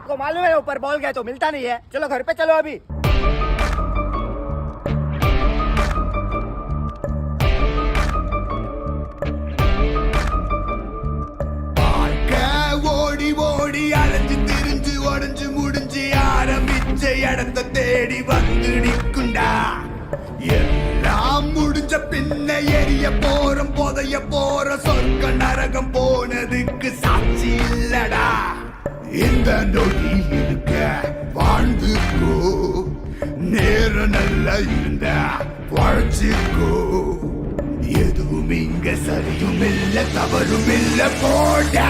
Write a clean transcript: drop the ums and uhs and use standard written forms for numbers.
को मालूम है ऊपर बॉल गया तो मिलता नहीं है, चलो घर पे चलो अभी। ஓடி ஓடி அலைஞ்சு திரிஞ்சு உடஞ்சு முடிஞ்சு ஆரம்பிச்ச இடத்த தேடி வந்து நிக்குண்டா. எல்லாம் முடிஞ்ச பின்ன எரிய போறோம் புதைய போற சொர்க்க நரகம் போனதுக்கு சாட்சி இல்லடா. இந்த நொடி இருக்க வாழ்ந்துக்கோ, நேரம் நல்லா இருந்தா வாழ்ச்சிக்கோ. எதுவும் இங்க சரியும் இல்ல தவறும் இல்ல போடா.